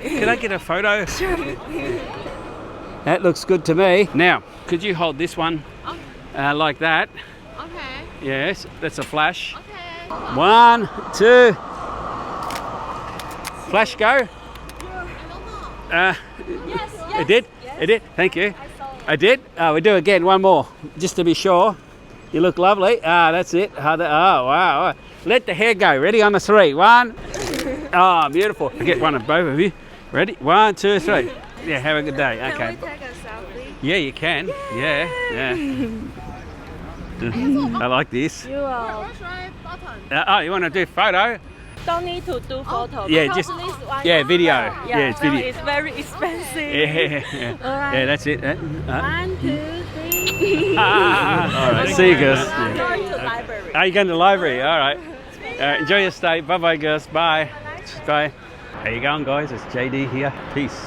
Can I get a photo? Sure. That looks good to me. Now, could you hold this one like that? Okay. Yes, that's a flash. Okay. 1, 2. Flash go. Yes. It did? Yes. It did? Thank you. I saw it. I did? Oh, we do again. One more, just to be sure. You look lovely. That's it. Oh, wow. Let the hair go. Ready on the 3. 1. Oh, beautiful. I'll get one of both of you. Ready? 1, 2, 3. Yeah, have a good day. Okay. Can we take a selfie? Yeah, you can. Yeah. I like this. You are. You want to do photo? Don't need to do photo. Yeah, because just this one, video. Yeah, it's video. It's very expensive. Yeah. Alright. Yeah, that's it. 1, 2, 3. All right, see you, girls. I'm going to library. Are you going to the library? All right. Enjoy your stay. Bye-bye, girls. Bye. Bye. How you going, guys? It's JD here. Peace.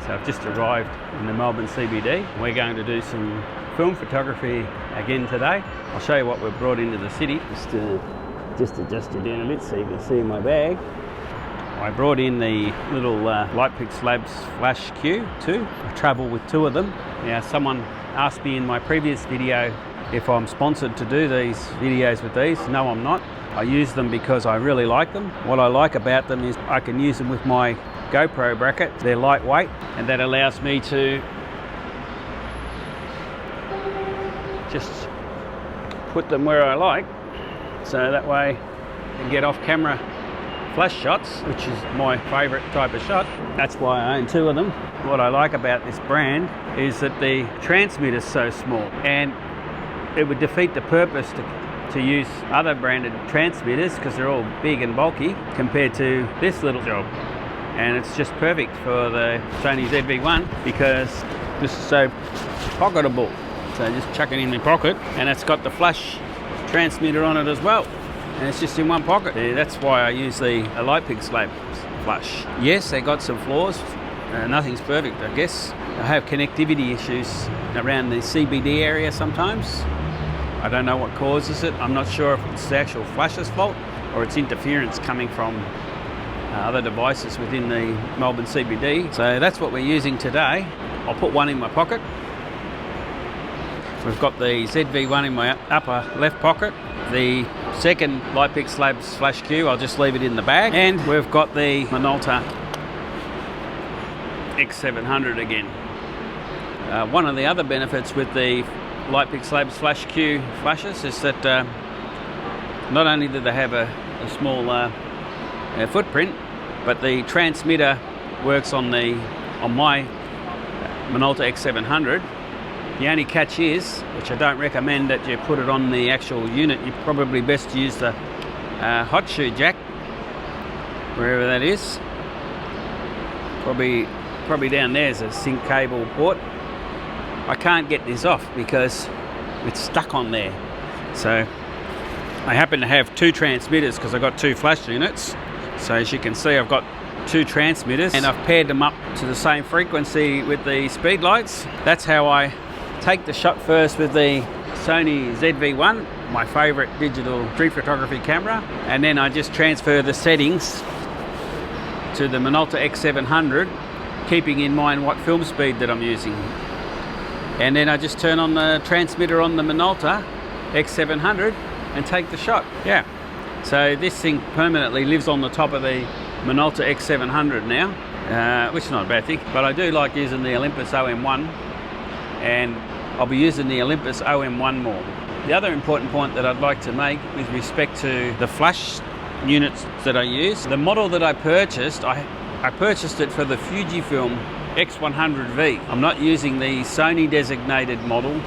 So I've just arrived in the Melbourne CBD. We're going to do some film photography again today. I'll show you what we've brought into the city. Just adjust you down a bit so you can see my bag. I brought in the little Lightpix Labs Flash Q2. I travel with 2 of them. Now, someone asked me in my previous video if I'm sponsored to do these videos with these. No, I'm not. I use them because I really like them. What I like about them is I can use them with my GoPro bracket. They're lightweight, and that allows me to just put them where I like. So that way I can get off camera flash shots, which is my favourite type of shot. That's why I own 2 of them. What I like about this brand is that the transmitter is so small, and it would defeat the purpose to use other branded transmitters because they're all big and bulky compared to this little job. And it's just perfect for the Sony ZV-1 because this is so pocketable. So just chuck it in my pocket, and it's got the flash transmitter on it as well, and it's just in one pocket. Yeah, that's why I use the Lightpix Labs Flash. Yes, they got some flaws. Nothing's perfect, I guess. I have connectivity issues around the CBD area sometimes. I don't know what causes it. I'm not sure if it's the actual flash's fault or it's interference coming from other devices within the Melbourne CBD. So that's what we're using today. I'll put one in my pocket. We've got the ZV-1 in my upper left pocket. The second Lightpix Labs Flash Q, I'll just leave it in the bag. And we've got the Minolta X700 again. One of the other benefits with the Lightpix Labs Flash Q flashes is that not only do they have a small footprint, but the transmitter works on my Minolta X700. The only catch is, which I don't recommend that you put it on the actual unit, you probably best use the hot shoe jack, wherever that is. Probably down there is a sync cable port. I can't get this off because it's stuck on there. So I happen to have 2 transmitters because I've got 2 flash units. So as you can see, I've got 2 transmitters and I've paired them up to the same frequency with the speed lights. That's how I take the shot first with the Sony ZV-1, my favourite digital street photography camera, and then I just transfer the settings to the Minolta X700, keeping in mind what film speed that I'm using. And then I just turn on the transmitter on the Minolta X700 and take the shot. Yeah. So this thing permanently lives on the top of the Minolta X700 now, which is not a bad thing, but I do like using the Olympus OM1, and I'll be using the Olympus OM1 more. The other important point that I'd like to make with respect to the flash units that I use, the model that I purchased, I purchased it for the Fujifilm X100V. I'm not using the Sony designated model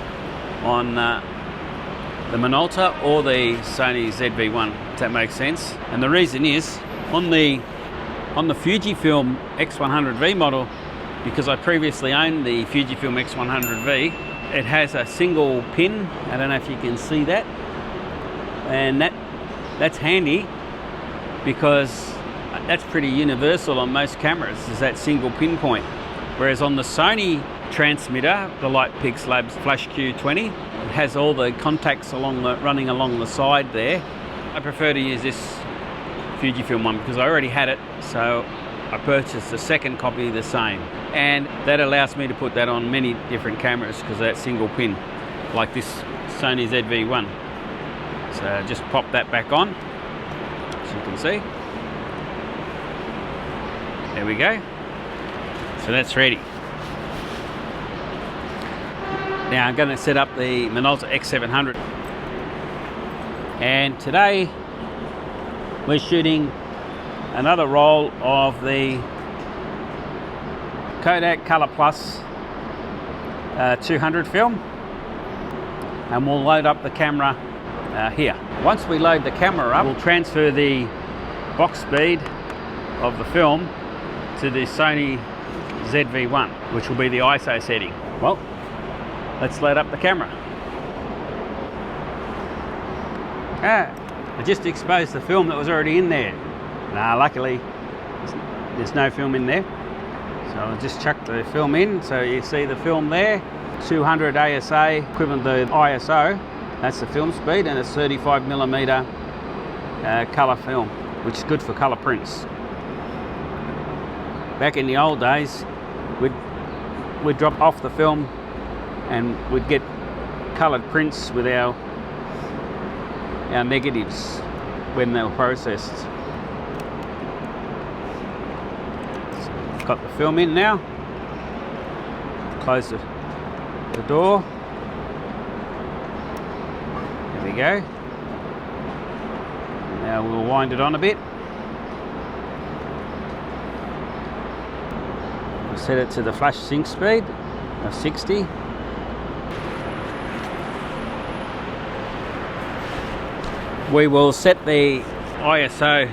on the Minolta or the Sony ZV-1, if that makes sense. And the reason is, on the Fujifilm X100V model, because I previously owned the Fujifilm X100V, it has a single pin. I don't know if you can see that. And that's handy because that's pretty universal on most cameras, is that single pinpoint. Whereas on the Sony transmitter, the Lightpix Labs Flash Q20, it has all the contacts running along the side there. I prefer to use this Fujifilm one because I already had it, so I purchased a second copy of the same, and that allows me to put that on many different cameras because of that single pin, like this Sony ZV-1. So just pop that back on, as you can see. There we go. So that's ready. Now I'm going to set up the Minolta X700, and today we're shooting another roll of the Kodak Color Plus 200 film, and we'll load up the camera here. Once we load the camera up, we'll transfer the box speed of the film to the Sony ZV-1, which will be the ISO setting. Well, let's load up the camera. I just exposed the film that was already in there. Nah, luckily there's no film in there. So I'll just chuck the film in. So you see the film there, 200 ASA, equivalent to ISO. That's the film speed, and it's 35mm colour film, which is good for colour prints. Back in the old days, we'd drop off the film and we'd get coloured prints with our negatives when they were processed. So got the film in now. Close the door. There we go. Now we'll wind it on a bit. We'll set it to the flash sync speed of 60. We will set the ISO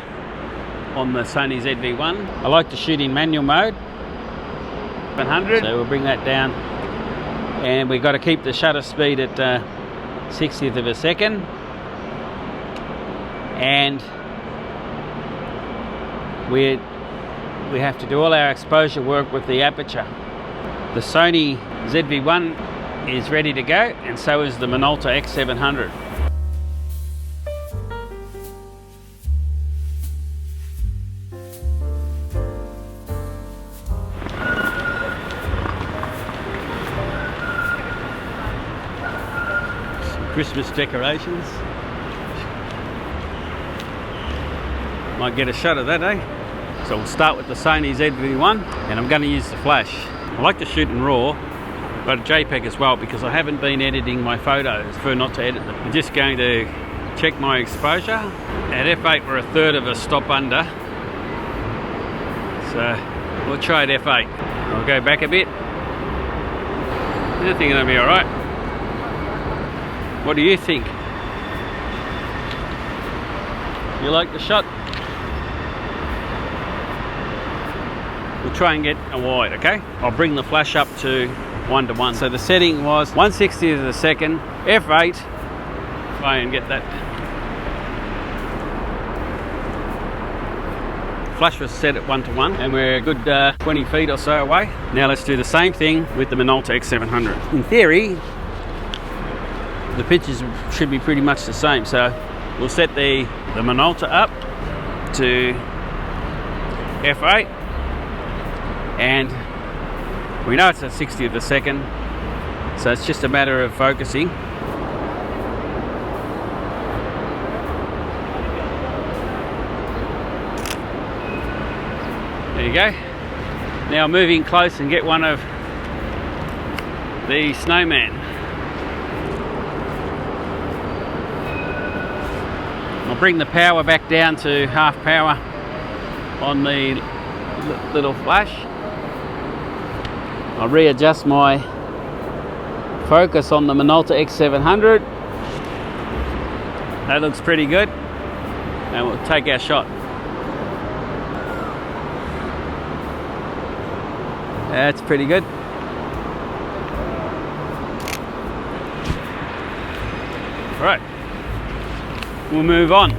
on the Sony ZV-1. I like to shoot in manual mode, 100, so we'll bring that down, and we've got to keep the shutter speed at 60th of a second, and we have to do all our exposure work with the aperture. The Sony ZV-1 is ready to go, and so is the Minolta X700. Christmas decorations. Might get a shot of that, eh? So we'll start with the Sony ZV-1, and I'm going to use the flash. I like to shoot in RAW, but JPEG as well, because I haven't been editing my photos. I prefer not to edit them. I'm just going to check my exposure. At f8 we're a third of a stop under, so we'll try at f8. I'll go back a bit. I think it'll be alright. What do you think? You like the shot? We'll try and get a wide, okay? I'll bring the flash up to 1:1. So the setting was 1/60th of a second, f8. Try and get that. Flash was set at 1:1, and we're a good 20 feet or so away. Now let's do the same thing with the Minolta X700. In theory, the pictures should be pretty much the same, so we'll set the Minolta up to f8, and we know it's at 60th of a second, so it's just a matter of focusing. There you go. Now moving close and get one of the snowman. I'll bring the power back down to half power on the little flash. I'll readjust my focus on the Minolta X700. That looks pretty good, and we'll take our shot. That's pretty good. All right. We'll move on.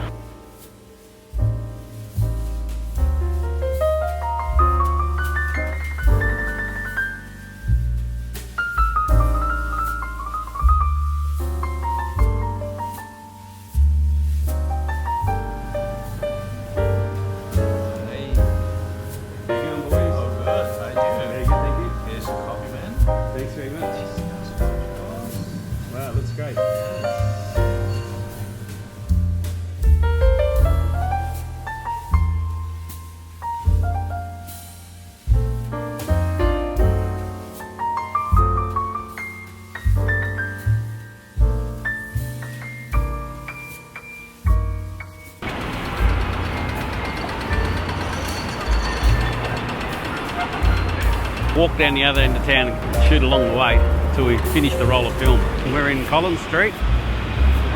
walk down the other end of town and shoot along the way until we finish the roll of film. We're in Collins Street,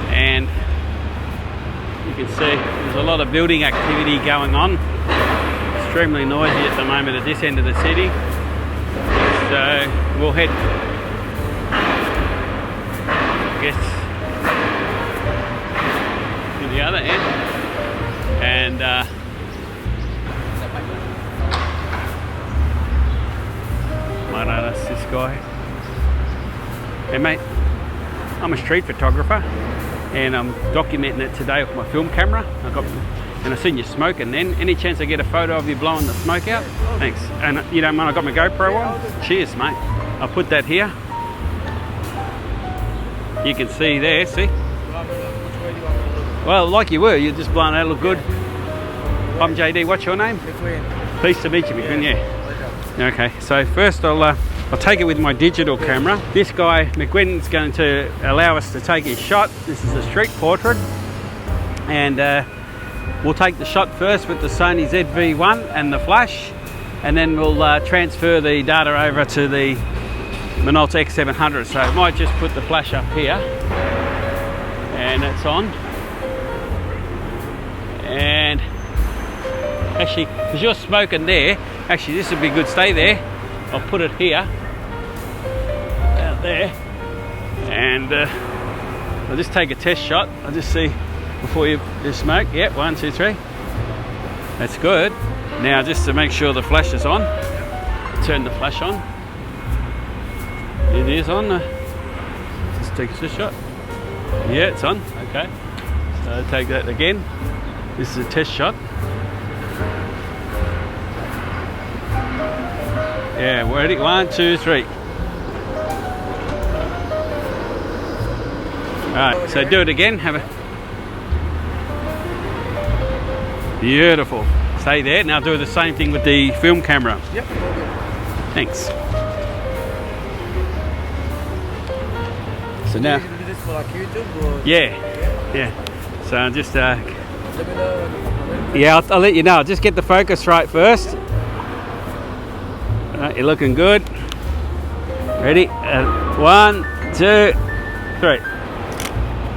and you can see there's a lot of building activity going on. Extremely noisy at the moment at this end of the city. So we'll head, I guess, to the other end, and might notice this guy. Hey mate, I'm a street photographer and I'm documenting it today with my film camera. And I seen you smoking then. Any chance I get a photo of you blowing the smoke out? Thanks. And you don't mind I got my GoPro on? Cheers mate. I'll put that here. You can see there, see? Well, like you were, you're just blowing out, look good. I'm JD, what's your name? McQueen. Pleased to meet you, McQueen, yeah. Okay, so first I'll take it with my digital camera. This guy, McQueen's going to allow us to take his shot. This is a street portrait. And we'll take the shot first with the Sony ZV-1 and the flash. And then we'll transfer the data over to the Minolta X700. So I might just put the flash up here. And it's on. And actually, because you're smoking there, actually this would be good, stay there. I'll put it here, out there, and I'll just take a test shot. I'll just see before you smoke. Yep, 1, 2, 3. That's good. Now just to make sure the flash is on, turn the flash on. It is on. Just take a shot. Yeah, it's on. Okay. So take that again. This is a test shot. Yeah, ready? 1, 2, 3. Alright, so do it again. Have a beautiful. Stay there. Now do the same thing with the film camera. Yep. Thanks. So now. You do this for like YouTube or? Yeah. So just yeah, I'll let you know. I'll just get the focus right first. You're looking good. Ready? 1, 2, 3.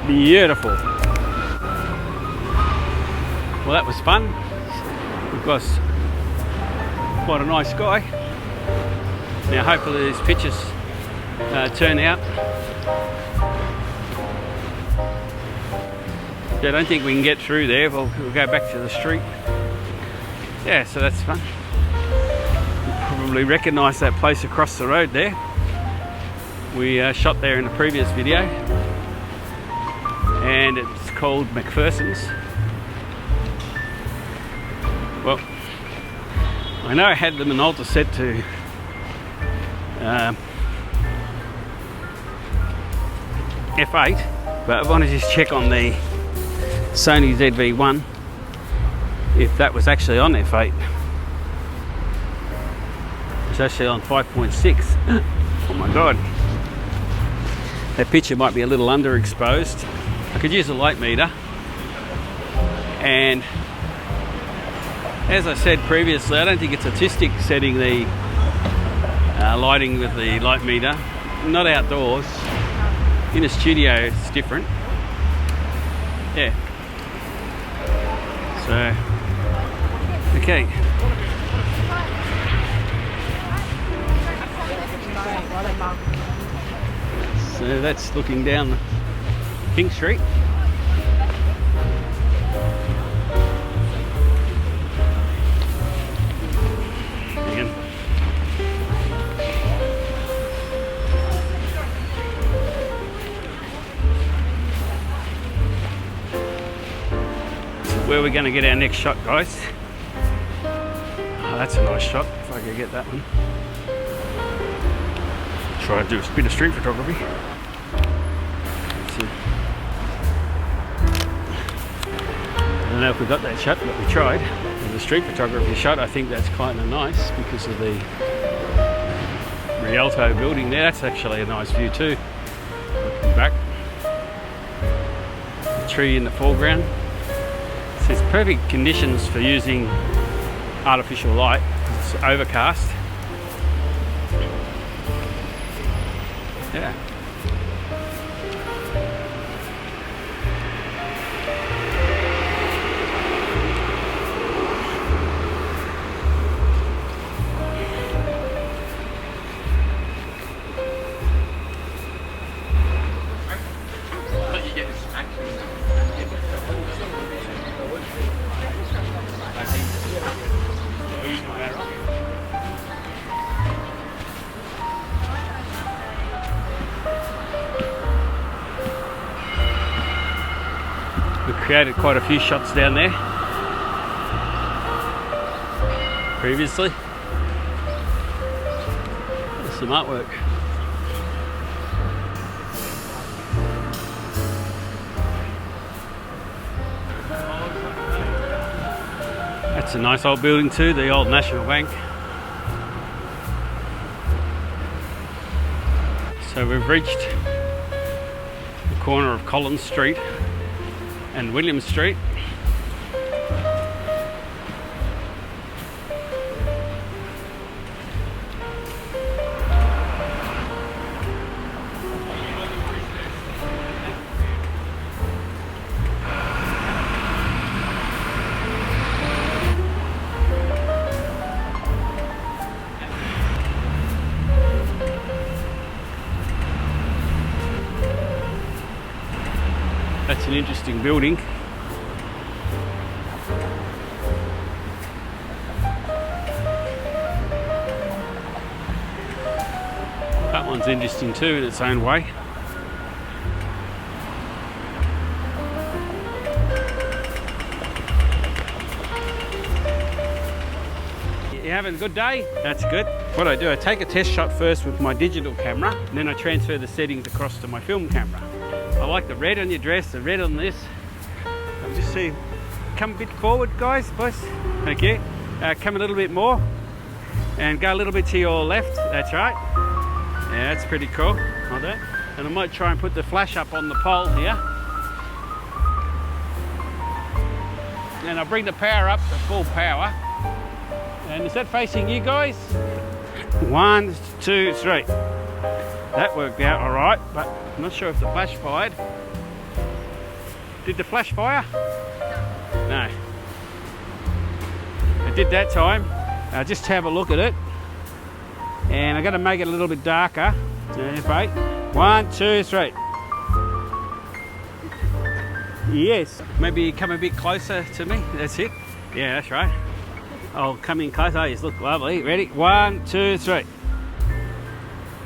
Beautiful. Well, that was fun. Because quite a nice sky. Now, hopefully, these pictures turn out. I don't think we can get through there. We'll go back to the street. Yeah, so that's fun. Probably recognise that place across the road there. We shot there in the previous video, and it's called McPherson's. Well, I know I had the Minolta set to f8, but I want to just check on the Sony ZV-1 if that was actually on f8. It's actually on 5.6. Oh my god, that picture might be a little underexposed. I could use a light meter, and as I said previously, I don't think it's artistic setting the lighting with the light meter. Not outdoors. In a studio it's different. Yeah. So, okay. So that's looking down King Street. Again. So where we're going to get our next shot, guys. Oh, that's a nice shot, if I can get that one. Try to do a bit of street photography. Let's see. I don't know if we got that shot, but we tried. And the street photography shot, I think that's kind of nice because of the Rialto building there. That's actually a nice view too. Looking back. The tree in the foreground. So it's perfect conditions for using artificial light. It's overcast. Yeah. We created quite a few shots down there previously. There's some artwork. That's a nice old building too, the old National Bank. So we've reached the corner of Collins Street and William Street. That's an interesting building. That one's interesting too in its own way. You having a good day? That's good. What I do, I take a test shot first with my digital camera, and then I transfer the settings across to my film camera. I like the red on your dress, the red on this. I'll just see. Come a bit forward, guys, boys. Thank you. Come a little bit more. And go a little bit to your left. That's right. Yeah, that's pretty cool. Like that. And I might try and put the flash up on the pole here. And I'll bring the power up to full power. And is that facing you guys? 1, 2, 3. That worked out all right, but I'm not sure if the flash fired. Did the flash fire? No. It did that time. Just have a look at it. And I'm going to make it a little bit darker. Wait. 1, 2, 3. Yes. Maybe come a bit closer to me. That's it. Yeah, that's right. I'll come in closer. Oh, you look lovely. Ready? 1, 2, 3.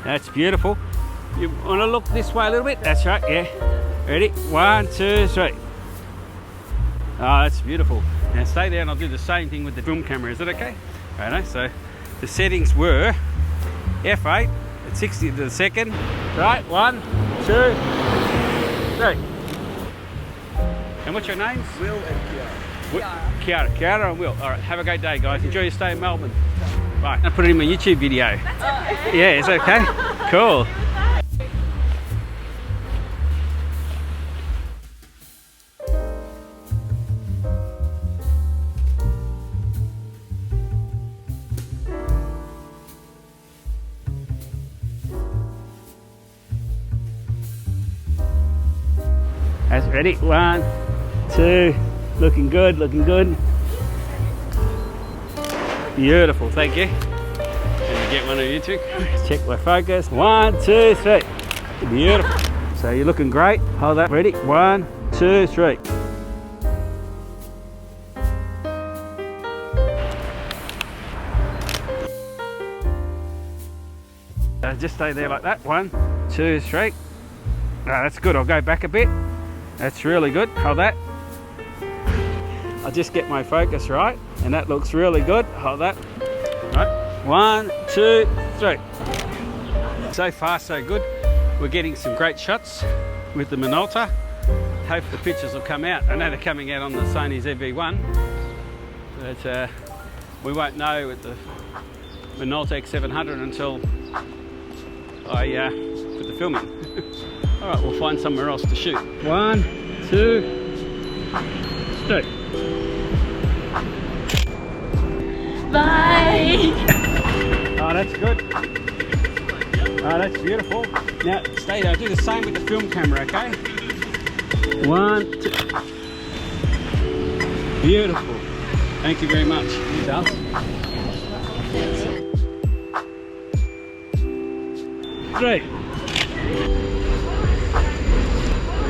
That's beautiful. You want to look this way a little bit? That's right, yeah. Ready? 1, 2, 3. Oh, that's beautiful. Now stay there and I'll do the same thing with the film camera. Is that okay? Righto, so the settings were F8 at 60 to the second. Right, 1, 2, 3. And what's your names? Will and Kiara. Kiara and Will. All right, have a great day, guys. Enjoy your stay in Melbourne. Right, I'll put it in my YouTube video. That's okay. Yeah, is that okay? Cool. That's ready. 1, 2. Looking good, looking good. Beautiful, thank you. Can you get one of you two? Check my focus. 1, 2, 3. Beautiful. So you're looking great. Hold that. Ready? 1, 2, 3. Just stay there like that. 1, 2, 3. That's good. I'll go back a bit. That's really good. Hold that. I'll just get my focus right, and that looks really good. Hold that. Right. 1, 2, 3. So far, so good. We're getting some great shots with the Minolta. Hope the pictures will come out. I know they're coming out on the Sony ZV-1, but we won't know with the Minolta X700 until I put the film in. All right, we'll find somewhere else to shoot. 1, 2, 3. Bye. Oh, that's good. Oh, that's beautiful. Now, stay there. Do the same with the film camera, okay? 1, 2. Beautiful. Thank you very much. You done? Great.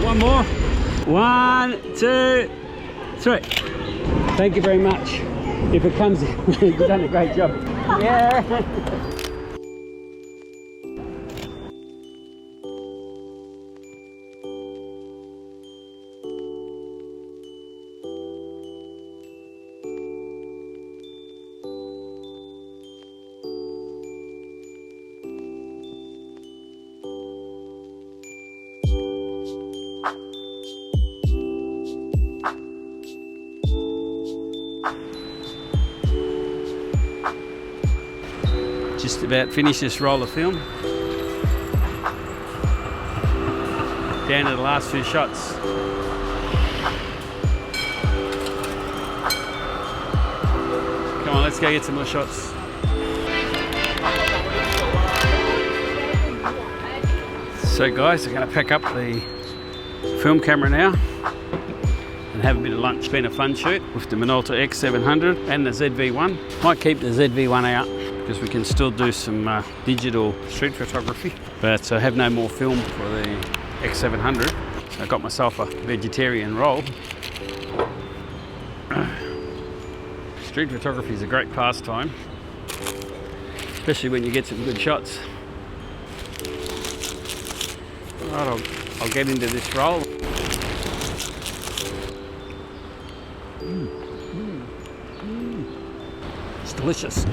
One more. 1, 2, 3. Thank you very much. If it comes, you've done a great job. Yeah. Just about finished this roll of film. Down to the last few shots. Come on, let's go get some more shots. So guys, I'm going to pack up the film camera now and have a bit of lunch. It's been a fun shoot with the Minolta X700 and the ZV-1. Might keep the ZV-1 out because we can still do some digital street photography, but I have no more film for the X700. I got myself a vegetarian roll. Street photography is a great pastime, especially when you get some good shots. Alright, I'll get into this roll. It's delicious.